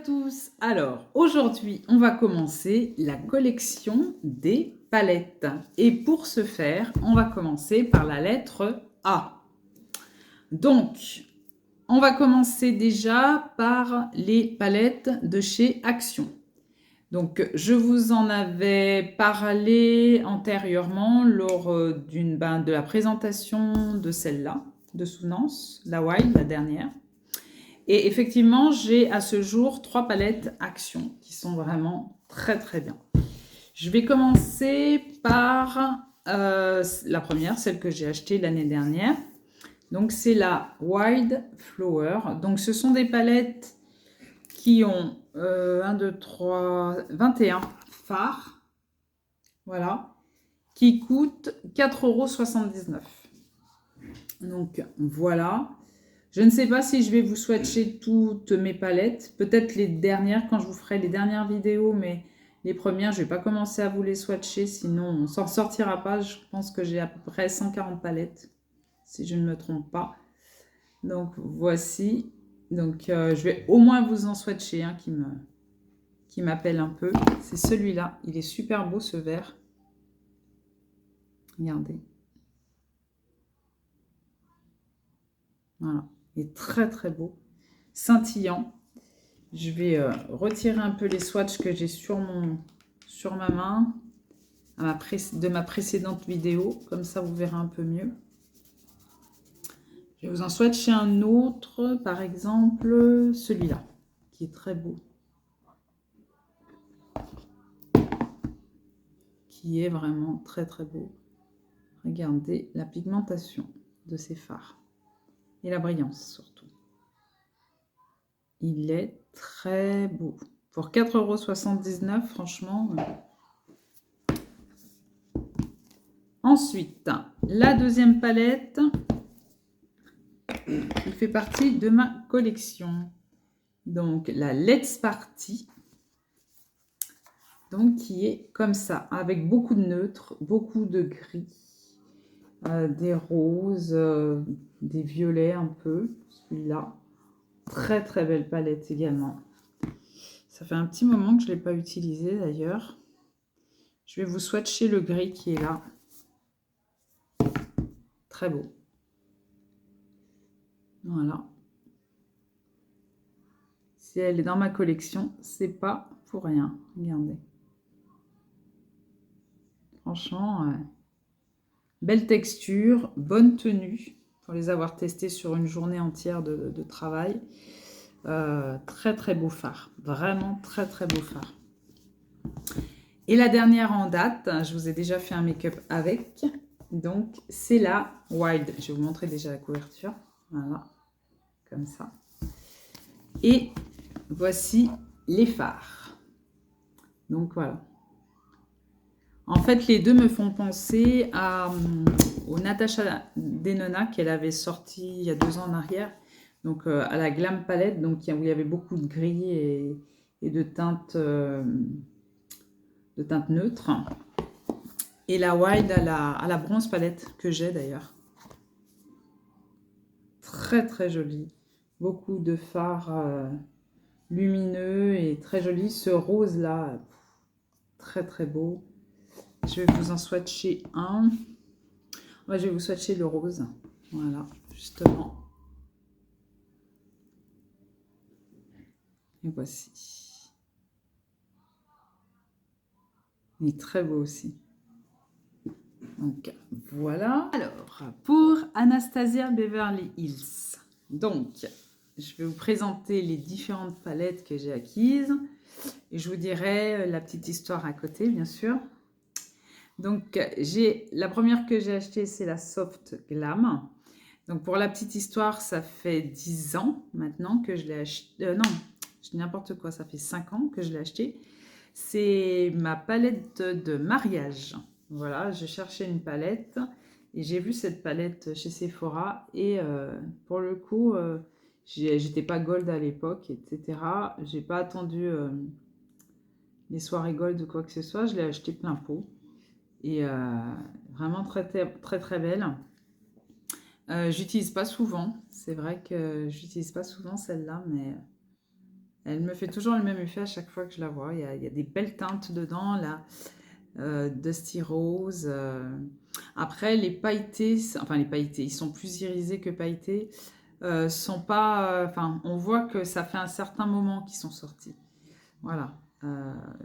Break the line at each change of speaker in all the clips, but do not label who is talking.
tous. Alors, aujourd'hui, on va commencer la collection des palettes. Et pour ce faire, on va commencer par la lettre A. Donc, on va commencer déjà par les palettes de chez Action. Donc, je vous en avais parlé antérieurement lors de la présentation de celle-là, de Souvenance, la Wild, la dernière. Et effectivement, j'ai à ce jour 3 palettes Action qui sont vraiment très très bien. Je vais commencer par la première, celle que j'ai achetée l'année dernière. Donc c'est la Wild Flower. Donc ce sont des palettes qui ont 1, 2, 3, 21 fards. Voilà. Qui coûtent 4,79 €. Donc voilà. Je ne sais pas si je vais vous swatcher toutes mes palettes. Peut-être les dernières quand je vous ferai les dernières vidéos, mais les premières, je ne vais pas commencer à vous les swatcher, sinon on ne s'en sortira pas. Je pense que j'ai à peu près 140 palettes, si je ne me trompe pas. Donc voici. Donc je vais au moins vous en swatcher un qui m'appelle un peu. C'est celui-là. Il est super beau ce vert. Regardez. Voilà. Il est très très beau. Scintillant. Je vais retirer un peu les swatchs que j'ai sur ma main de ma précédente vidéo. Comme ça, vous verrez un peu mieux. Je vais vous en swatcher un autre, par exemple celui-là, qui est très beau. Qui est vraiment très très beau. Regardez la pigmentation de ces fards. Et la brillance surtout. Il est très beau. Pour 4,79 €, franchement. Ensuite, la deuxième palette, qui fait partie de ma collection. Donc, la Let's Party. Donc, qui est comme ça, avec beaucoup de neutres, beaucoup de gris, des roses, des violets un peu, celui-là. Très, très belle palette également. Ça fait un petit moment que je ne l'ai pas utilisé d'ailleurs. Je vais vous swatcher le gris qui est là. Très beau. Voilà. Si elle est dans ma collection, c'est pas pour rien. Regardez. Franchement, belle texture, bonne tenue pour les avoir testés sur une journée entière de travail. Très très beau fard. Vraiment très très beau fard. Et la dernière en date, je vous ai déjà fait un make-up avec. Donc, c'est la Wild. Je vais vous montrer déjà la couverture. Voilà. Comme ça. Et voici les fards. Donc, voilà. En fait, les deux me font penser au Natasha Denona qu'elle avait sorti il y a 2 ans en arrière. Donc, à la Glam Palette, donc, où il y avait beaucoup de gris et de teintes neutres. Et la Wild à la bronze palette que j'ai d'ailleurs. Très très jolie. Beaucoup de fards lumineux et très joli. Ce rose là, très très beau. Je vais vous en swatcher un. Ouais, je vais vous swatcher le rose. Voilà, justement. Et voici. Il est très beau aussi. Donc, voilà. Alors, pour Anastasia Beverly Hills. Donc, je vais vous présenter les différentes palettes que j'ai acquises. Et je vous dirai la petite histoire à côté, bien sûr. Donc, la première que j'ai achetée, c'est la Soft Glam. Donc, pour la petite histoire, ça fait 10 ans maintenant que je l'ai achetée. Non, je dis n'importe quoi, ça fait 5 ans que je l'ai achetée. C'est ma palette de mariage. Voilà, je cherchais une palette et j'ai vu cette palette chez Sephora. Et pour le coup, j'étais pas gold à l'époque, etc. J'ai pas attendu les soirées gold ou quoi que ce soit. Je l'ai acheté plein pot. Et vraiment très, très, très belle. J'utilise pas souvent. C'est vrai que j'utilise pas souvent celle-là, mais Elle me fait toujours le même effet à chaque fois que je la vois. Il y a des belles teintes dedans, là. Dusty Rose. Après, les pailletés, enfin les pailletés, ils sont plus irisés que pailletés. Sont pas, enfin, on voit que ça fait un certain moment qu'ils sont sortis. Voilà.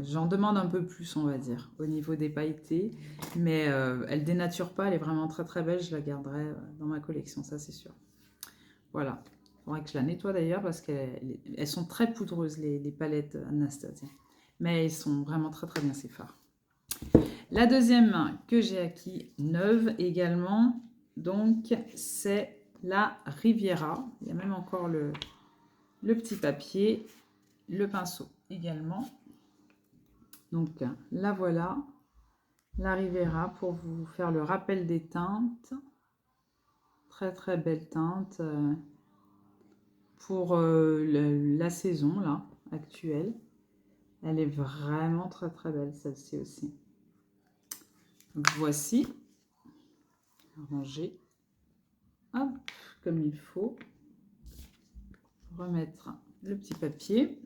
J'en demande un peu plus, on va dire, au niveau des pailletés. Mais elle dénature pas, elle est vraiment très très belle. Je la garderai dans ma collection, ça c'est sûr. Voilà. Il faudrait que je la nettoie d'ailleurs parce qu'elles sont très poudreuses, les palettes Anastasia. Mais elles sont vraiment très très bien ces fards. La deuxième que j'ai acquis, neuve également, donc c'est la Riviera. Il y a même encore le petit papier, le pinceau également. Donc la voilà, la Riviera pour vous faire le rappel des teintes. Très très belle teinte pour la saison là, actuelle. Elle est vraiment très très belle celle-ci aussi. Voici, rangée, hop, comme il faut. Remettre le petit papier.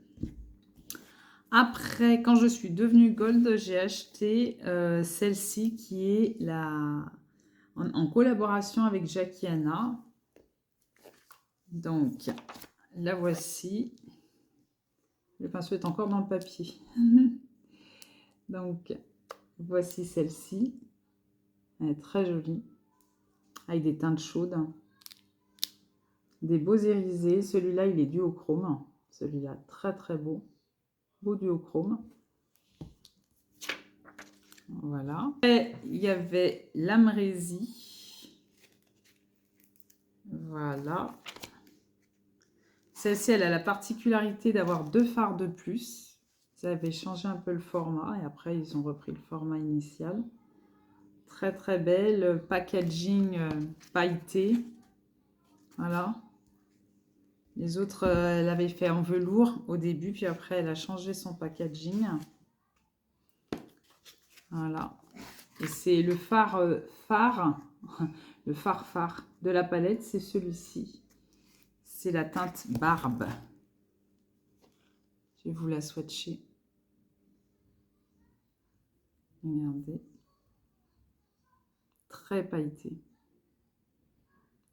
Après, quand je suis devenue gold, j'ai acheté celle-ci qui est en collaboration avec Jackie Anna. Donc, la voici. Le pinceau est encore dans le papier. Donc, voici celle-ci. Elle est très jolie. Avec des teintes chaudes. Des beaux irisés. Celui-là, il est duochrome. Celui-là, très très beau. Beau duochrome. Voilà. Et il y avait l'Amrésie. Voilà. Celle-ci, elle a la particularité d'avoir 2 fards de plus. Ils avaient changé un peu le format et après, ils ont repris le format initial. Très, très belle. Packaging pailleté. Voilà. Les autres, elle avait fait en velours au début, puis après, elle a changé son packaging. Voilà. Et c'est le phare, le phare de la palette, c'est celui-ci. C'est la teinte Barbe. Je vais vous la swatcher. Regardez. Très pailleté.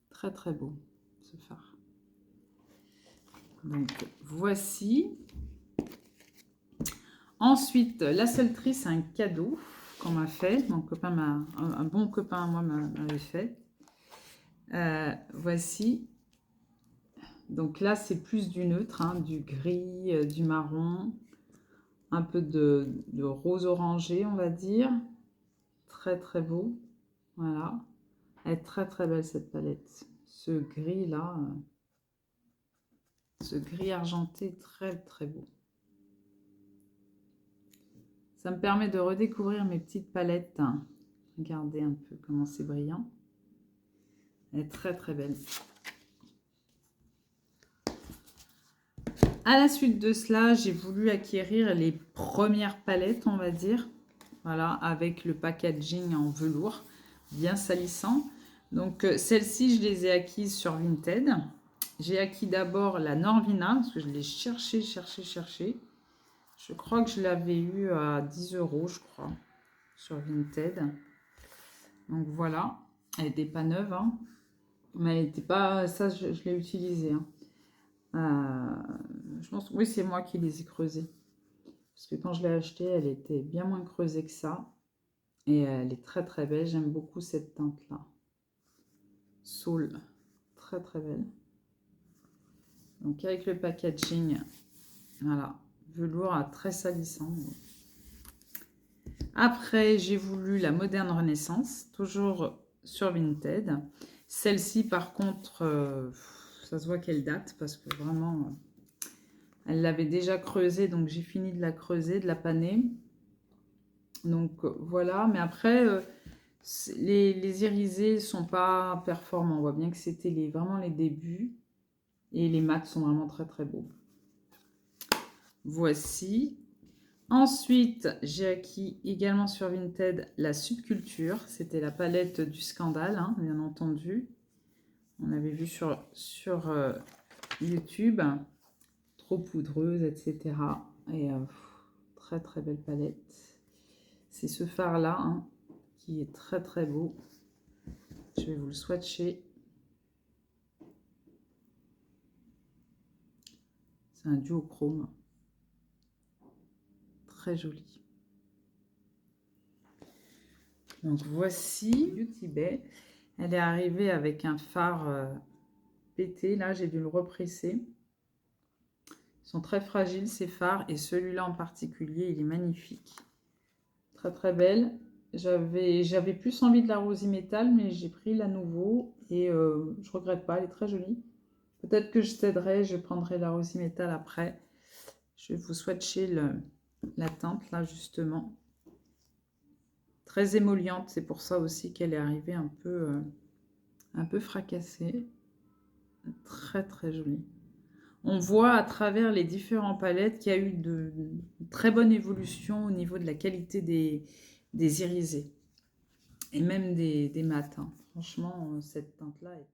Très très beau ce phare. Donc voici. Ensuite, la sellerie, c'est un cadeau qu'on m'a fait. Mon copain un bon copain à moi m'avait fait. Voici. Donc là, c'est plus du neutre, hein, du gris, du marron, un peu de rose orangé, on va dire. Très très beau. Voilà. Elle est très très belle cette palette. Ce gris là, ce gris argenté, très très beau. Ça me permet de redécouvrir mes petites palettes. Regardez un peu comment c'est brillant. Elle est très très belle. À la suite de cela, j'ai voulu acquérir les premières palettes, on va dire. Voilà, avec le packaging en velours, bien salissant. Donc, celles-ci, je les ai acquises sur Vinted. J'ai acquis d'abord la Norvina, parce que je l'ai cherché. Je crois que je l'avais eu à 10 €, je crois, sur Vinted. Donc, voilà. Elle n'était pas neuve, hein. Mais elle n'était pas... Ça, je l'ai utilisée, hein. Je pense, oui, c'est moi qui les ai creusées. Parce que quand je l'ai achetée, elle était bien moins creusée que ça. Et elle est très très belle. J'aime beaucoup cette teinte-là. Saule. Très très belle. Donc avec le packaging, voilà. Velours très salissant. Après, j'ai voulu la Moderne Renaissance. Toujours sur Vinted. Celle-ci, par contre, ça se voit qu'elle date. Parce que vraiment... Elle l'avait déjà creusée, donc j'ai fini de la creuser, de la paner. Donc voilà, mais après, les irisés ne sont pas performants. On voit bien que c'était vraiment les débuts. Et les mats sont vraiment très très beaux. Voici. Ensuite, j'ai acquis également sur Vinted la Subculture. C'était la palette du scandale, hein, bien entendu. On avait vu sur YouTube. trop poudreuse, etc. Et très très belle palette. C'est ce fard-là hein, qui est très très beau. Je vais vous le swatcher. C'est un duochrome. Très joli. Donc voici Beauty Bay. Elle est arrivée avec un fard pété. Là, j'ai dû le represser. Ils sont très fragiles ces fards et celui-là en particulier, il est magnifique. Très très belle. J'avais plus envie de la Rosy Métal, mais j'ai pris la nouveau et je regrette pas, elle est très jolie. Peut-être que je céderai, je prendrai la Rosy Métal après. Je vais vous swatcher la teinte là justement. Très émolliente, c'est pour ça aussi qu'elle est arrivée un peu fracassée. Très très jolie. On voit à travers les différentes palettes qu'il y a eu de très bonne évolution au niveau de la qualité des irisés et même des mats. Hein. Franchement, cette teinte-là est